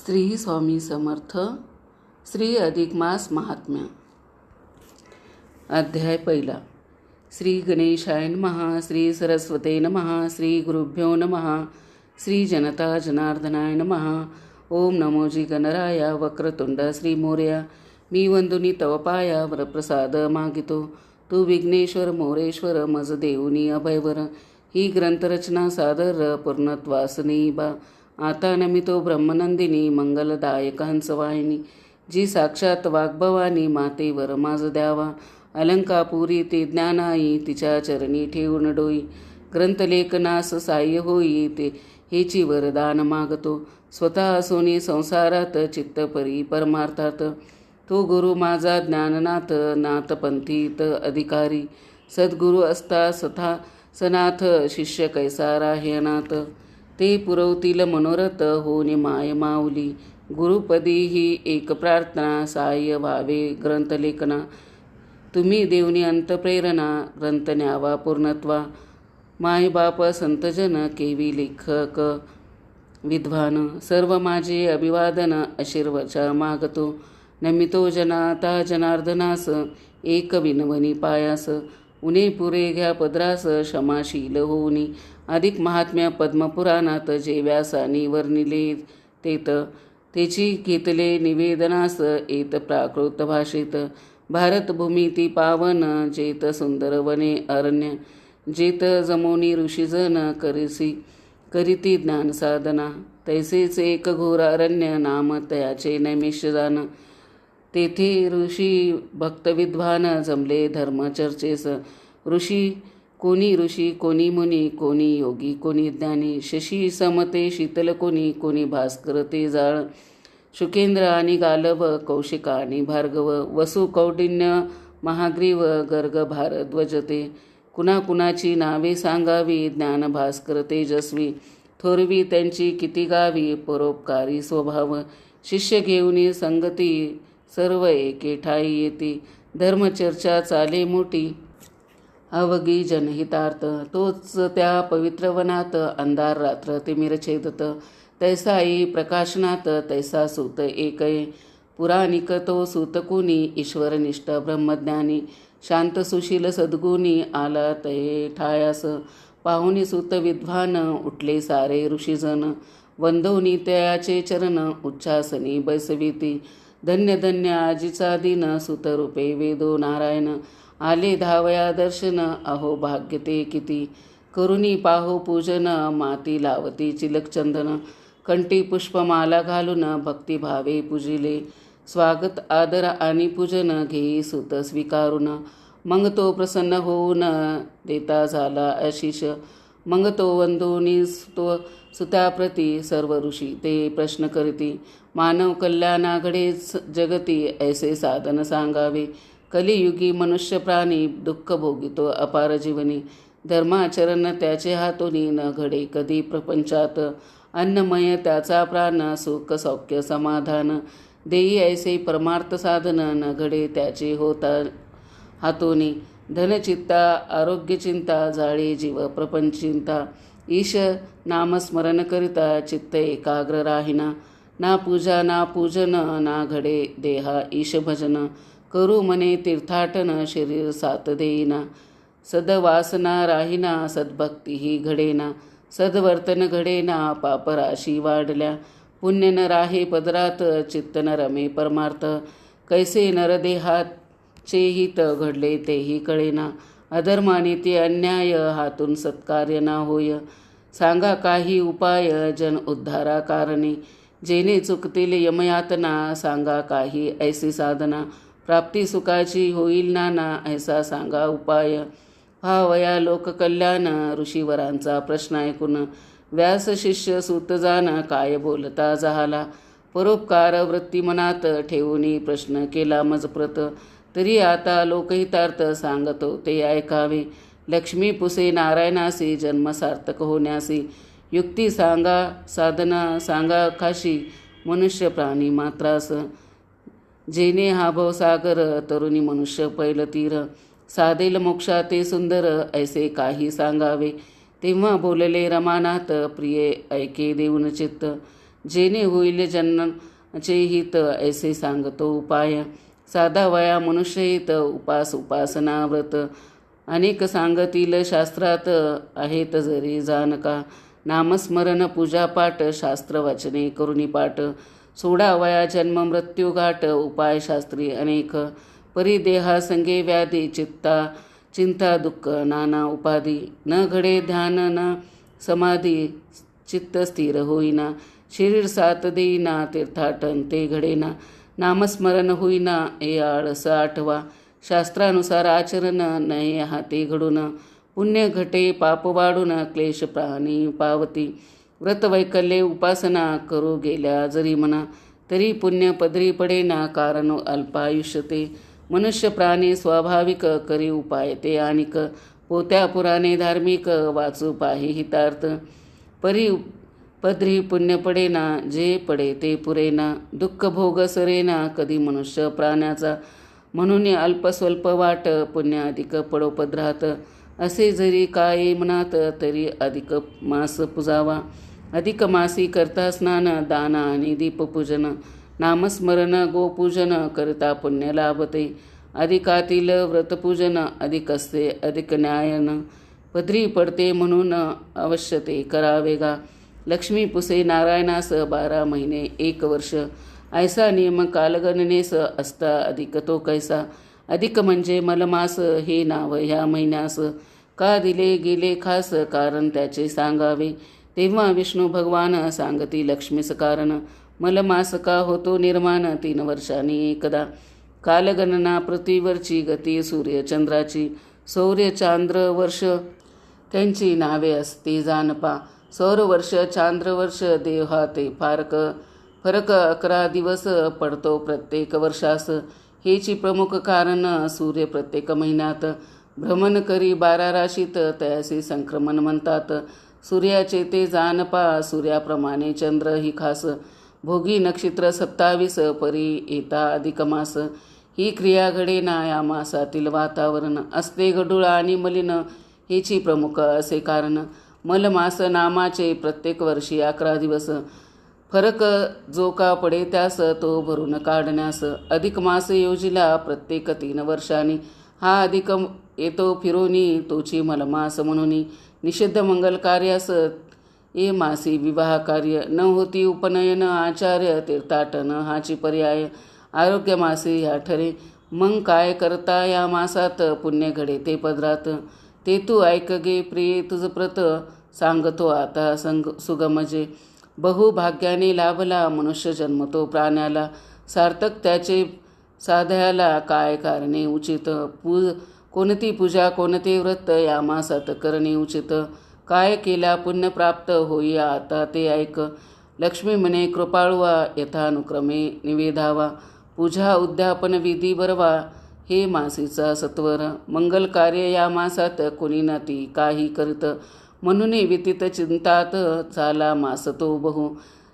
श्री स्वामी समर्थ श्री अधिक मास महात्म्य अध्याय पहिला. श्री गणेशाय नमः. श्री सरस्वते नमः. श्री गुरुभ्यो नमः. श्री जनता जनार्दनाय नमः. ओम नमोजी गणराया वक्रतुंड श्री मोरया. मी वंदुनी तव पाया वरप्रसाद मागितो. तू विघ्नेश्वर मोरेश्वर मज देऊनी अभयवर. ही ग्रंथरचना सादर पूर्णत्वासनी बा. आता नमितो ब्रह्मनंदिनी मंगलदायकांच वाहिनी. जी साक्षात वाग्भवानी मातेवर माझ द्यावा. अलंकापुरी ते ज्ञानाई तिच्या चरणी ठेवून डोई. ग्रंथलेखनास साह्य होई ते हेची वरदान मागतो. स्वतः सोनी संसारात चित्तपरी परमार्थात. तो गुरु माझा ज्ञाननाथ नाथपंथीत अधिकारी. सद्गुरु असता सथा सनाथ शिष्य कैसा राह्यनाथ. ते पुरवतील मनोरथ होणे माय माऊली. गुरुपदी ही एक प्रार्थना साह्य व्हावे ग्रंथलेखना. तुम्ही देवनी अंतप्रेरणा ग्रंथ न्यावा पूर्णत्वा. माय बाप संतजन केवी लेखक विद्वान. सर्व माझे अभिवादन आशीर्वचा मागतो. नमितो जनाता जनार्दनास एक विनवनी पायास. उने पुरे घ्या पदरास क्षमाशील होऊनी. अधिक महात्म्य पद्मपुराणात जे व्यासानी वर्णिले तेत. तेची घेतले निवेदनास येत प्राकृत भाषेत. भारतभूमी ती पावन जेत सुंदर वने अरण्य. जेत जमोनी ऋषीजन करीती ज्ञान साधना. तैसेच एक घोर अरण्य नाम तयाचे नैमिष्य जान. तेथे ऋषी भक्तविद्वान जमले धर्मचर्चेस. ऋषी कोणी मुनी कोणी योगी कोणी ज्ञानी. शशी समते शीतल कोणी भास्कर ते जाळ. शुकेंद्र आणि गालव कौशिक आणि भार्गव. वसु कौंडिन्य महाग्रीव गर्ग भारद्वज ते. कुणाकुणाची नावे सांगावी ज्ञान भास्कर तेजस्वी. थोरवी त्यांची किती गावी परोपकारी स्वभाव. शिष्य घेऊनी संगती सर्व एके ठाई येते. धर्मचर्चा चाले मोठी अवघी जनहितार्थ. तोच त्या पवित्र वनात अंधार रात्र तिमिर छेदत. तैसाई प्रकाशनात तैसा सूत एकय. पुराणिक तो सूतकुनी ईश्वरनिष्ठ ब्रह्मज्ञानी. शांत सुशील सद्गुणी आला तये ठायास. पाहुनी सूत विद्वान उठले सारे ऋषीजन. वंदोनी तयाचे चरण उच्चासनी बैसविती. धन्य धन्य आजीचा दिन सुतरूपे वेदो नारायण. आले धावया दर्शन अहो भाग्य ते किती. करुणी पाहो पूजन माती लावती चिलकचंदन. कंठी पुष्पमाला घालून भक्तिभावे पूजिले. स्वागत आदर आणि पूजन घेई सुत स्वीकारून. मग तो प्रसन्न होऊन देता झाला आशिष. मग तो वंदोनी तो सुताप्रती सर्व ऋषी ते प्रश्न करीती. मानव कल्याणाकडेच जगती ऐसे साधन सांगावे. कलियुगी मनुष्य प्राणी दुःख भोगितो अपार जीवनी. धर्माचरण त्याचे हातोनी न घडे कधी प्रपंचात. अन्नमय त्याचा प्राण सुख सौख्य समाधान. देई ऐसे परमार्थ साधन न घडे त्याचे होता हातोनी. धनचिंता आरोग्यचिंता जाळे जीव प्रपंचिंता. ईश नामस्मरण करिता चित्त एकाग्र राहिना. ना पूजा ना पूजन ना घडे देहा ईश भजन. करू मने तीर्थाटन शरीर साथ देईना. सदवासना राहिना सद्भक्तीही घडेना. सद्वर्तन घडेना पापराशी वाढल्या. पुण्य न राहे पदरात चित्त न रमे परमार्थ. कैसे नरदेहाचे हित घडले तेही कळेना. अधर्माने ते अन्याय हातून सत्कार्य ना होय. सांगा काही उपाय जन उद्धारा कारणे. जेने चुकतील यमयातना सांगा काही ऐसी साधना. प्राप्ती सुखाची होईल नाना ऐसा सांगा उपाय. व्हावया लोककल्याण ऋषीवरांचा प्रश्न ऐकून. व्यास शिष्य सूत जाण काय बोलता झाला. परोपकार वृत्ती मनात ठेवूनी प्रश्न केला मजप्रत. तरी आता लोकहितार्थ सांगतो ते ऐकावे. लक्ष्मी पुसे नारायणासी जन्म सार्थक होण्यासी. युक्ती सांगा साधना सांगा खाशी मनुष्य प्राणी मात्रास. जेने हा भवसागर तरुणी मनुष्य पैल तीर. साधेल मोक्षा ते सुंदर ऐसे काही सांगावे. तेव्हा बोलले रमानाथ प्रिये ऐके देऊन चित्त. जेणे होईल जन्माचे हित ऐसे सांगतो उपाय. साधा वया मनुष्यहित उपास उपासना व्रत. अनेक सांगतील शास्त्रात आहेत जरी जाणका. नामस्मरण पूजापाठ शास्त्र वाचने करुणी पाठ. सोडा वया जन्म मृत्यू घाट उपाय शास्त्री अनेक. परिदेहा संगे व्याधी चिंता दुःख नाना उपाधी. न घडे ध्यान न समाधी चित्त स्थिर होईना. शरीर साथ देईना तीर्थाटन ते घडेना. नामस्मरण होईना हे आळस आठवा. शास्त्रानुसार आचरण नये हाते घडून. पुण्य घटे पाप वाढून क्लेश प्राणी पावती. व्रत वैकल्ये उपासना करू गेल्या जरी मना. तरी पुण्य पदरी पडेना कारण अल्पायुष्य ते. मनुष्य प्राणी स्वाभाविक करी उपाय ते आणिक. पोत्या पुराणे धार्मिक वाचू पाही हितार्थ. पदरी पुण्य पडेना जे पडे ते पुरेना. दुःख भोग सरेना कधी मनुष्य प्राण्याचा. म्हणून अल्पस्वल्प वाट पुण्य अधिक पडो पदरात. असे जरी काय मनात तरी अधिक मास पुजावा. अधिक मासी करता स्नान दान आणि दीपपूजन. नामस्मरण गोपूजन करता पुण्य लाभते. अधिकातील व्रतपूजन अधिक असते अधिक न्यायन. पदरी पडते म्हणून अवश्य ते करावे गा. लक्ष्मी पुसे नारायणास 12 महिने 1 वर्ष. ऐसा नियम कालगणनेस असता अधिक तो कैसा. अधिक म्हणजे मलमास हे नाव ह्या महिन्यास. का दिले गेले खास कारण त्याचे सांगावे. तेव्हा विष्णू भगवान सांगती लक्ष्मीस कारण. मलमास का होतो निर्माण 3 वर्षांनी एकदा. कालगणना पृथ्वीवरची गती सूर्यचंद्राची. सौर्य चांद्र वर्ष त्यांची नावे असते जानपा. सौरवर्ष चांद्रवर्ष देव ते फरक 11 दिवस पडतो प्रत्येक वर्षास. हेची प्रमुख कारण सूर्य प्रत्येक महिन्यात भ्रमण करी 12 राशीत तयासी संक्रमण म्हणतात. सूर्याचे ते जानपा सूर्याप्रमाणे चंद्र ही खास. भोगी नक्षत्र 27 परी येता अधिक मास. ही क्रिया घडेना या मासातील वातावरण. असते गडूळ आणि मलिन हेची प्रमुख असे कारण. मलमास नामाचे प्रत्येक वर्षी 11 दिवस. फरक जो का पडे त्यास तो भरून काढण्यास. अधिक मास योजिला प्रत्येक 3 वर्षांनी. हा अधिक येतो फिरोनी तोची मलमास म्हणून. निषिद्ध मंगल कार्यास ए मासी विवाह कार्य. न होती उपनयन आचार्य तीर्थाटन हाची पर्याय. आरोग्य मासी ह्या ठरे. मग काय करता या मासात पुण्य घडे ते पदरात. ते तू ऐक गे प्रिये तुझ प्रत. सांगतो आता सुगमजे. बहुभाग्याने लाभला मनुष्य जन्मतो प्राण्याला. सार्थक त्याचे साध्याला काय कारणे उचित. कोणती पूजा कोणते व्रत या मासात करणे उचित. काय केला पुण्य प्राप्त होई आता ते ऐक. लक्ष्मी म्हणे कृपाळवा यथानुक्रमे निवेदावा. पूजा उद्यापन विधी बरवा हे मासीचा सत्वर. मंगल कार्य या मासात कोणी नाती काही करीत. म्हणून व्यतीत चिंतात चाला मास तो बहु.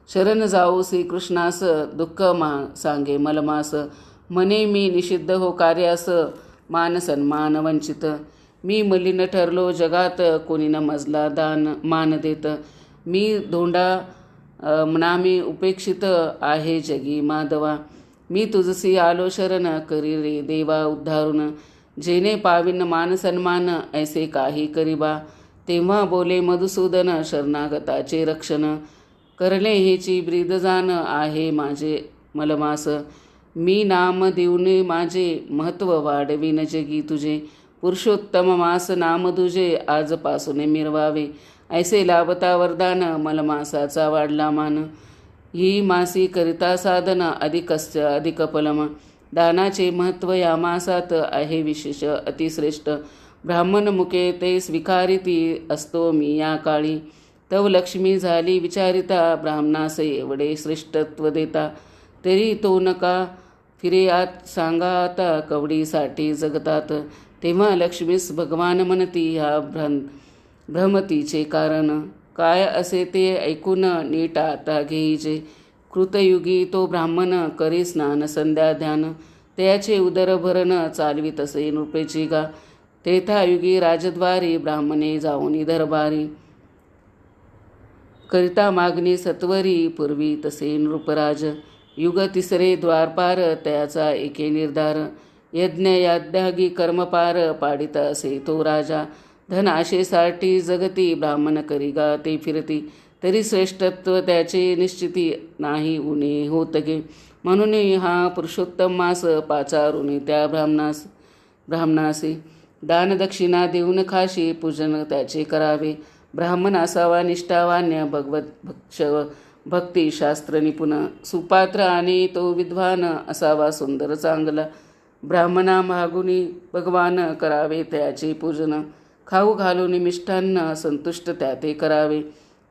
शरण जाऊ श्रीकृष्णास दुःख सांगे मलमास. म्हणे मी निषिद्ध हो कार्यास मान सन्मान वंचित. मी मलिन ठरलो जगात कोणी न मजला मान देत. मी धोंडा नामी उपेक्षित आहे जगी माधवा. मी तुझसी आलो शरण करी रे देवा उद्धारून. जेणे पाविन मान सन्मान ऐसे काही करीबा. तेव्हा बोले मधुसूदन शरणागताचे रक्षण. करले हेची ब्रीदजान आहे माझे मलमास. मी नाम देऊन माझे महत्व वाढविन जगी तुझे. पुरुषोत्तम मास नाम तुझे आजपासून मिरवावे. ऐसे लाभता वरदान मलमासाचा वाढला मान. ही मासी करिता साधन अधिकस्य अधिक फलम. दानाचे महत्त्व या मासात आहे विशेष अतिश्रेष्ठ. ब्राह्मण मुखे ते स्वीकारिती असतो मी या काळी. तव लक्ष्मी झाली विचारिता ब्राह्मणास एवढे श्रेष्ठत्व देता. तरी तो नका फिरे आत सांगा आता कवडीसाठी जगतात. तेव्हा लक्ष्मीस भगवान म्हणती ह्या भ्रमतीचे कारण. काय असे ते ऐकून नीट आता घेईजे. कृतयुगी तो ब्राह्मण करी स्नान संध्या ध्यान. त्याचे उदर भरण चालवीत असे नृपेची गा. त्रेतायुगी राजद्वारी ब्राह्मणे जाऊनी दरबारी. करिता मागणी सत्वरी पूर्वी तसे नृपराज. युग तिसरे द्वारपार त्याचा एके निर्धार. यज्ञ याद्यागी कर्मपार पाडिता असे तो राजा. धन आशेसाठी जगती ब्राह्मण करी गा ते फिरती. तरी श्रेष्ठत्व त्याचे निश्चिती नाही उणे होत गे. म्हणून हा पुरुषोत्तम मास पाचारुनी त्या ब्राह्मणासी. दानदक्षिणा देऊन खाशी पूजन त्याचे करावे. ब्राह्मण असावा निष्ठावान्य भगवत भक्ष भक्ती शास्त्र निपुण. सुपात्र आणि तो विद्वान असावा सुंदर चांगला. ब्राह्मणा मागुनी भगवान करावे त्याचे पूजन. खाऊ घालून मिष्टान्न संतुष्ट त्या ते करावे.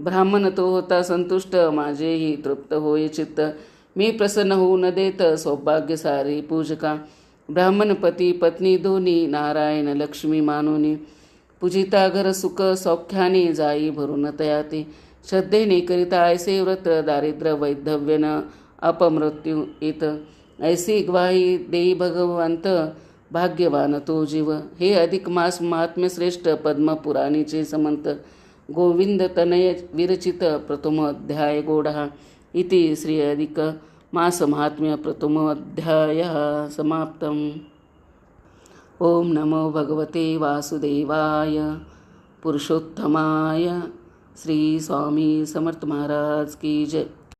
ब्राह्मण तो होता संतुष्ट माझेही तृप्त होय चित्त. मी प्रसन्न होऊ न देत सौभाग्य सारी पूजका. ब्राह्मण पती पत्नी दोन्ही नारायण लक्ष्मी मानुनी. पूजिता घर सुख सौख्याने जाई भरून तयाते. श्रद्धेने करिता ऐसे व्रत दारिद्र्य वैधव्य न अपमृत्यू येत. ऐसी ग्वाही देई भगवंत भाग्यवान तो जीव. हे अधिक मास महात्म्य श्रेष्ठ पद्मपुराणीचे समंत. गोविंद तनय विरचित प्रथमोऽध्याय गोडः इति श्री अधिक मास महात्म्य प्रथमोऽध्यायः समाप्तम्. ओम नमो भगवते वासुदेवाय पुरुषोत्तमाय. श्री स्वामी समर्थ महाराज की जय.